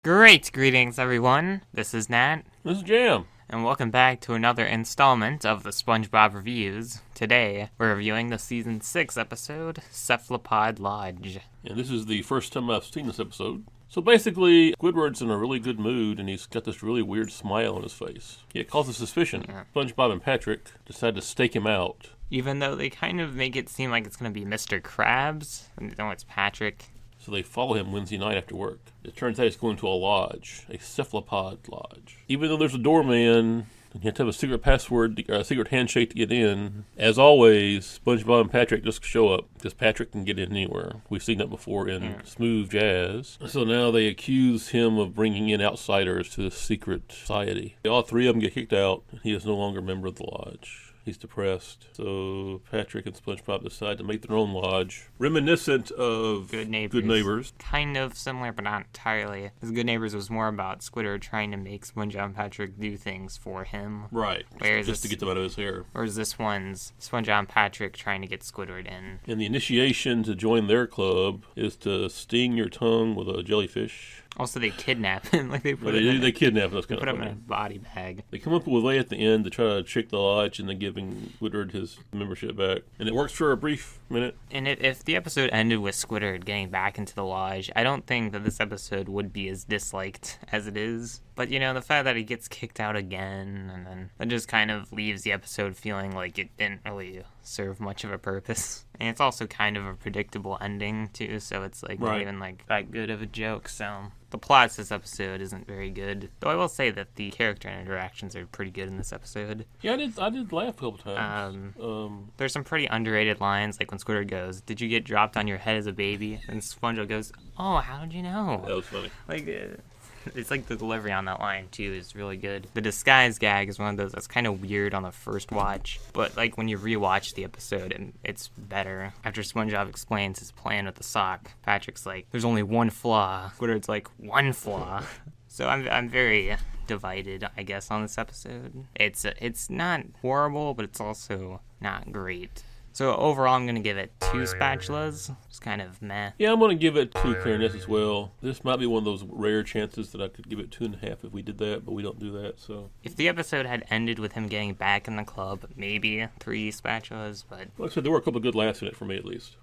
Great greetings, everyone. This is Nat. This is Jam. And welcome back to another installment of the SpongeBob Reviews. Today, we're reviewing the Season 6 episode, Cephalopod Lodge. And this is the first time I've seen this episode. So basically, Squidward's in a really good mood, and he's got this really weird smile on his face. It causes suspicion. Yeah. SpongeBob and Patrick decide to stake him out. Even though they kind of make it seem like it's going to be Mr. Krabs, and no, it's Patrick. So they follow him Wednesday night after work. It turns out he's going to a lodge, a cephalopod lodge. Even though there's a doorman, and you have to have a secret password, a secret handshake to get in, as always, SpongeBob and Patrick just show up, because Patrick can get in anywhere. We've seen that before in Smooth Jazz. So now they accuse him of bringing in outsiders to this secret society. All three of them get kicked out, and he is no longer a member of the lodge. He's depressed. So Patrick and SpongeBob decide to make their own lodge, reminiscent of Good Neighbors. Good Neighbors. Kind of similar, but not entirely. Because Good Neighbors was more about Squidward trying to make SpongeBob and Patrick do things for him. Right. Whereas Just to get them out of his hair. Whereas this one's SpongeBob and Patrick trying to get Squidward in. And the initiation to join their club is to sting your tongue with a jellyfish. Also, they kidnap him. Like they kidnap us. Put him in a body bag. They come up with a way at the end to try to trick the lodge into giving Squidward his membership back. And it works for a brief minute. And if the episode ended with Squidward getting back into the lodge, I don't think that this episode would be as disliked as it is. But, you know, the fact that he gets kicked out again, and then that just kind of leaves the episode feeling like it didn't really serve much of a purpose. And it's also kind of a predictable ending, too, so it's like not even like that good of a joke, so... The plot to this episode isn't very good, though I will say that the character interactions are pretty good in this episode. Yeah, I did laugh a couple times. There's some pretty underrated lines, like when Squidward goes, "Did you get dropped on your head as a baby?" And SpongeBob goes, "Oh, how did you know?" That was funny. It's like the delivery on that line, too, is really good. The disguise gag is one of those that's kind of weird on the first watch, but like when you rewatch the episode, and it's better. After SpongeBob explains his plan with the sock, Patrick's like, "There's only one flaw." Squidward's like, "One flaw?" So I'm very divided, I guess, on this episode. It's not horrible, but it's also not great. So overall, I'm going to give it 2 spatulas. It's kind of meh. Yeah, I'm going to give it 2 clarinets as well. This might be one of those rare chances that I could give it 2.5 if we did that, but we don't do that, so... If the episode had ended with him getting back in the club, maybe 3 spatulas, but... Like I said, there were a couple of good laughs in it for me, at least.